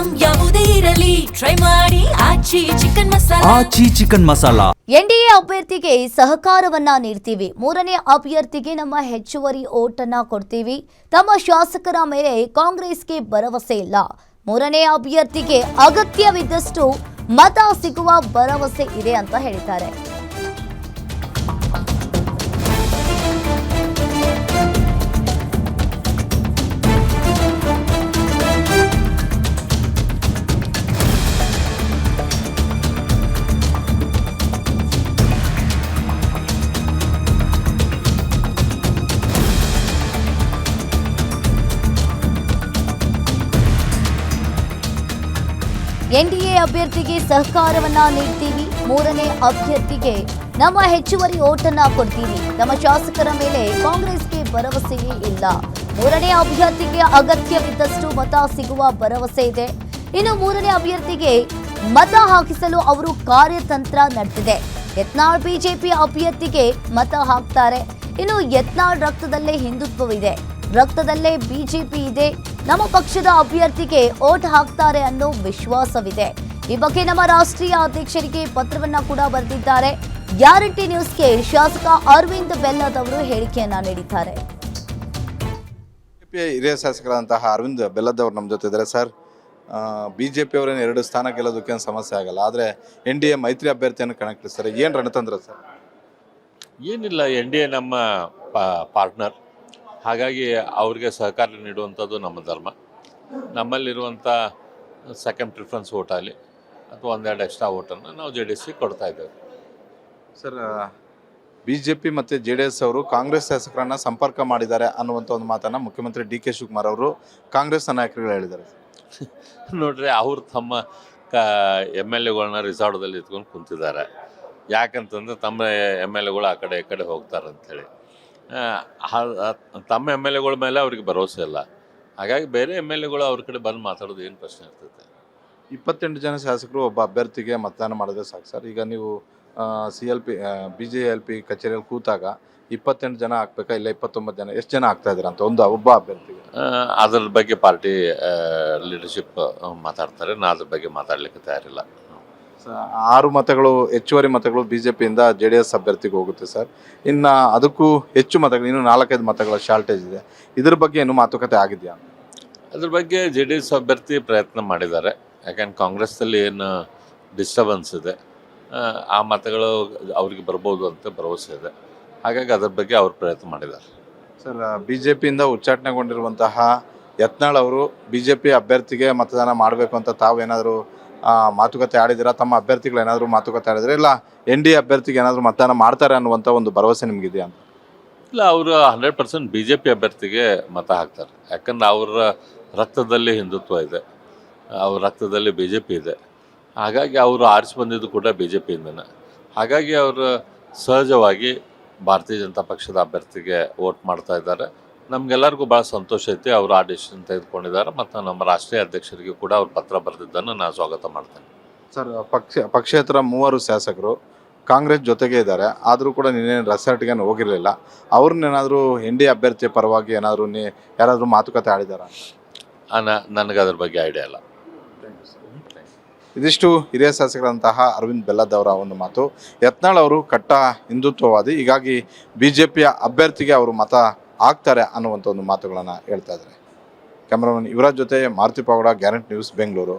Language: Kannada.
ಐಟಂ ಯಾವುದೇ ಇರಲಿ ಟ್ರೈ ಮಾಡಿ ಆಚಿ ಚಿಕನ್ ಮಸಾಲಾ. ಎನ್ಡಿಎ ಅಭ್ಯರ್ಥಿಗೆ ಸಹಕಾರವನ್ನ ನೀಡ್ತೀವಿ, ಮೂರನೇ ಅಭ್ಯರ್ಥಿಗೆ ನಮ್ಮ ಹೆಚ್ಚುವರಿ ಓಟ್ ಅನ್ನ ಕೊಡ್ತೀವಿ, ತಮ್ಮ ಶಾಸಕರ ಮೇಲೆ ಕಾಂಗ್ರೆಸ್ಗೆ ಭರವಸೆ ಇಲ್ಲ, ಮೂರನೇ ಅಭ್ಯರ್ಥಿಗೆ ಅಗತ್ಯವಿದ್ದಷ್ಟು ಮತ ಸಿಗುವ ಭರವಸೆ ಇದೆ ಅಂತ ಹೇಳಿದ್ದಾರೆ. ಎನ್ಡಿಎ ಅಭ್ಯರ್ಥಿಗೆ ಸಹಕಾರವನ್ನ ನೀಡ್ತೀವಿ, ಮೂರನೇ ಅಭ್ಯರ್ಥಿಗೆ ನಮ್ಮ ಹೆಚ್ಚುವರಿ ಓಟ್ ಅನ್ನ ಕೊಡ್ತೀವಿ, ನಮ್ಮ ಶಾಸಕರ ಮೇಲೆ ಕಾಂಗ್ರೆಸ್ಗೆ ಭರವಸೆಯೇ ಇಲ್ಲ, ಮೂರನೇ ಅಭ್ಯರ್ಥಿಗೆ ಅಗತ್ಯವಿದ್ದಷ್ಟು ಮತ ಸಿಗುವ ಭರವಸೆ ಇದೆ. ಇನ್ನು ಮೂರನೇ ಅಭ್ಯರ್ಥಿಗೆ ಮತ ಹಾಕಿಸಲು ಅವರು ಕಾರ್ಯತಂತ್ರ ನಡೆದಿದೆ. ಯತ್ನಾಳ್ ಬಿಜೆಪಿ ಅಭ್ಯರ್ಥಿಗೆ ಮತ ಹಾಕ್ತಾರೆ. ಇನ್ನು ಯತ್ನಾಳ್ ರಕ್ತದಲ್ಲೇ ಹಿಂದುತ್ವವಿದೆ, ರಕ್ತದಲ್ಲೇ ಬಿಜೆಪಿ ಇದೆ, ನಮ್ಮ ಪಕ್ಷದ ಅಭ್ಯರ್ಥಿಗೆ ಓಟ್ ಹಾಕ್ತಾರೆ ಅನ್ನೋ ವಿಶ್ವಾಸವಿದೆ. ಈ ಬಗ್ಗೆ ನಮ್ಮ ರಾಷ್ಟ್ರೀಯ ಅಧ್ಯಕ್ಷರಿಗೆ ಪತ್ರವನ್ನ ಕೂಡ ಬರೆದಿದ್ದಾರೆ. ಗ್ಯಾರಂಟಿ ನ್ಯೂಸ್ಗೆ ಶಾಸಕ ಅರವಿಂದ್ ಬೆಲ್ಲದ್ ಅವರು ಹೇಳಿಕೆಯನ್ನ ನೀಡಿದ್ದಾರೆ. ಹಿರಿಯ ಶಾಸಕರಾದಂತಹ ಅರವಿಂದ್ ಬೆಲ್ಲದ್ ಅವರು ನಮ್ಮ ಜೊತೆ ಇದ್ದಾರೆ. ಸರ್, ಬಿಜೆಪಿ ಅವರೇನು 2 ಸ್ಥಾನ ಗೆಲ್ಲೋದಕ್ಕೇನು ಸಮಸ್ಯೆ ಆಗಲ್ಲ, ಆದರೆ NDA ಮೈತ್ರಿ ಅಭ್ಯರ್ಥಿಯನ್ನು ಕಣಕ್ಕಿಳಿಸ್ತಾರೆ. ಏನು ರಣತಂತ್ರ ಸರ್? ಏನಿಲ್ಲ, NDA ನಮ್ಮ ಪಾರ್ಟ್ನರ್, ಹಾಗಾಗಿ ಅವ್ರಿಗೆ ಸಹಕಾರ ನೀಡುವಂಥದ್ದು ನಮ್ಮ ಧರ್ಮ. ನಮ್ಮಲ್ಲಿರುವಂಥ ಸೆಕೆಂಡ್ ಪ್ರಿಫರೆನ್ಸ್ ಓಟಲ್ಲಿ ಅಥವಾ ಒಂದೆರಡು ಎಕ್ಸ್ಟ್ರಾ ಓಟನ್ನು ನಾವು JDS ಕೊಡ್ತಾ ಇದ್ದೇವೆ. ಸರ್, BJP ಮತ್ತು JDS ಅವರು ಕಾಂಗ್ರೆಸ್ ಶಾಸಕರನ್ನು ಸಂಪರ್ಕ ಮಾಡಿದ್ದಾರೆ ಅನ್ನುವಂಥ ಒಂದು ಮಾತನ್ನು ಮುಖ್ಯಮಂತ್ರಿ DK ಶಿವಕುಮಾರ್ ಅವರು ಕಾಂಗ್ರೆಸ್ ನಾಯಕರುಗಳು ಹೇಳಿದ್ದಾರೆ. ನೋಡ್ರಿ, ಅವರು ತಮ್ಮ MLAಗಳನ್ನ ರಿಸಾರ್ಟ್ದಲ್ಲಿ ಇಟ್ಕೊಂಡು ಕುಂತಿದ್ದಾರೆ. ಯಾಕಂತಂದರೆ ತಮ್ಮ MLAಗಳು ಆ ಕಡೆ ಈ ಕಡೆ ಹೋಗ್ತಾರೆ ಅಂಥೇಳಿ. ತಮ್ಮ MLAಗಳ ಮೇಲೆ ಅವ್ರಿಗೆ ಭರವಸೆ ಇಲ್ಲ, ಹಾಗಾಗಿ ಬೇರೆ MLAಗಳು ಅವ್ರ ಕಡೆ ಬಂದು ಮಾತಾಡೋದು ಏನು ಪ್ರಶ್ನೆ ಇರ್ತೈತೆ? 28 ಜನ ಶಾಸಕರು ಒಬ್ಬ ಅಭ್ಯರ್ಥಿಗೆ ಮತದಾನ ಮಾಡಿದ್ರೆ ಸಾಕು ಸರ್. ಈಗ ನೀವು BJLP ಕಚೇರಿಯಲ್ಲಿ ಕೂತಾಗ 28 ಜನ ಹಾಕ್ಬೇಕಾ ಇಲ್ಲ 29 ಜನ, ಎಷ್ಟು ಜನ ಆಗ್ತಾ ಇದ್ದಾರೆ ಅಂತ ಒಬ್ಬ ಅಭ್ಯರ್ಥಿಗೆ? ಅದ್ರ ಬಗ್ಗೆ ಪಾರ್ಟಿ ಲೀಡರ್ಶಿಪ್ ಮಾತಾಡ್ತಾರೆ, ನಾನು ಅದ್ರ ಬಗ್ಗೆ ಮಾತಾಡಲಿಕ್ಕೆ ತಯಾರಿಲ್ಲ. 6 ಮತಗಳು ಹೆಚ್ಚುವರಿ ಮತಗಳು BJPಯಿಂದ JDS ಅಭ್ಯರ್ಥಿಗೆ ಹೋಗುತ್ತೆ ಸರ್. ಇನ್ನು ಅದಕ್ಕೂ ಹೆಚ್ಚು ಮತಗಳು, ಇನ್ನು 4-5 ಮತಗಳ ಶಾರ್ಟೇಜ್ ಇದೆ. ಇದ್ರ ಬಗ್ಗೆ ಏನು ಮಾತುಕತೆ ಆಗಿದೆಯಾ? ಅದ್ರ ಬಗ್ಗೆ JDS ಅಭ್ಯರ್ಥಿ ಪ್ರಯತ್ನ ಮಾಡಿದ್ದಾರೆ. ಯಾಕಂದ್ರೆ ಕಾಂಗ್ರೆಸ್ನಲ್ಲಿ ಏನು ಡಿಸ್ಟರ್ಬೆನ್ಸ್ ಇದೆ, ಆ ಮತಗಳು ಅವ್ರಿಗೆ ಬರ್ಬೋದು ಅಂತ ಭರವಸೆ ಇದೆ. ಹಾಗಾಗಿ ಅದ್ರ ಬಗ್ಗೆ ಅವ್ರು ಪ್ರಯತ್ನ ಮಾಡಿದ್ದಾರೆ. ಸರ್, BJPಯಿಂದ ಉಚ್ಚಾಟನೆಗೊಂಡಿರುವಂತಹ ಯತ್ನಾಳ್ ಅವರು BJP ಅಭ್ಯರ್ಥಿಗೆ ಮತದಾನ ಮಾಡಬೇಕು ಅಂತ ತಾವೇನಾದರೂ ಮಾತುಕತೆ ಆಡಿದ್ದೀರಾ? ತಮ್ಮ ಅಭ್ಯರ್ಥಿಗಳು ಏನಾದರೂ ಮಾತುಕತೆ ಆಡಿದ್ರೆ, ಇಲ್ಲ NDA ಅಭ್ಯರ್ಥಿಗೆ ಏನಾದರೂ ಮತದಾನ ಮಾಡ್ತಾರೆ ಅನ್ನುವಂಥ ಒಂದು ಭರವಸೆ ನಿಮಗಿದೆಯಾ ಅಂತ? ಇಲ್ಲ, ಅವರು 100% BJP ಅಭ್ಯರ್ಥಿಗೆ ಮತ ಹಾಕ್ತಾರೆ. ಯಾಕಂದ್ರೆ ಅವರ ರಕ್ತದಲ್ಲಿ ಹಿಂದುತ್ವ ಇದೆ, ಅವ್ರ ರಕ್ತದಲ್ಲಿ BJP ಇದೆ. ಹಾಗಾಗಿ ಅವರು ಆರಿಸಿ ಬಂದಿದ್ದು ಕೂಡ BJPಯಿಂದನೇ. ಹಾಗಾಗಿ ಅವರು ಸಹಜವಾಗಿ ಭಾರತೀಯ ಜನತಾ ಪಕ್ಷದ ಅಭ್ಯರ್ಥಿಗೆ ವೋಟ್ ಮಾಡ್ತಾ ಇದ್ದಾರೆ. ನಮಗೆಲ್ಲರಿಗೂ ಭಾಳ ಸಂತೋಷ ಐತಿ. ಅವರು ಆ ಡಿಸಿಷನ್ ತೆಗೆದುಕೊಂಡಿದ್ದಾರೆ ಮತ್ತು ನಮ್ಮ ರಾಷ್ಟ್ರೀಯ ಅಧ್ಯಕ್ಷರಿಗೆ ಕೂಡ ಅವ್ರು ಪತ್ರ ಬರೆದಿದ್ದನ್ನು ನಾನು ಸ್ವಾಗತ ಮಾಡ್ತೇನೆ. ಸರ್, ಪಕ್ಷೇತರ 3 ಶಾಸಕರು ಕಾಂಗ್ರೆಸ್ ಜೊತೆಗೆ ಇದ್ದಾರೆ, ಆದರೂ ಕೂಡ ನೀನೇನು ರೆಸಾರ್ಟ್ಗೆ ಹೋಗಿರಲಿಲ್ಲ. ಅವ್ರನ್ನೇನಾದರೂ NDA ಅಭ್ಯರ್ಥಿ ಪರವಾಗಿ ಏನಾದರೂ ಯಾರಾದರೂ ಮಾತುಕತೆ ಆಡಿದಾರ? ನನಗೆ ಅದ್ರ ಬಗ್ಗೆ ಐಡಿಯಾ ಇಲ್ಲ. ಇದಿಷ್ಟು ಹಿರಿಯ ಶಾಸಕರಂತಹ ಅರವಿಂದ್ ಬೆಲ್ಲದ್ ಅವರ ಒಂದು ಮಾತು. ಯತ್ನಾಳ್ ಅವರು ಕಟ್ಟ ಹಿಂದುತ್ವವಾದಿ, ಹೀಗಾಗಿ BJPಯ ಅಭ್ಯರ್ಥಿಗೆ ಅವರು ಮತ ಆಗ್ತಾರೆ ಅನ್ನುವಂಥ ಒಂದು ಮಾತುಗಳನ್ನು ಹೇಳ್ತಾ ಇದ್ದಾರೆ. ಕ್ಯಾಮ್ರಾಮನ್ ಯುವರಾಜ್ ಜೊತೆ ಮಾರುತಿ ಪಾವಡ, ಗ್ಯಾರಂಟಿ ನ್ಯೂಸ್, ಬೆಂಗಳೂರು.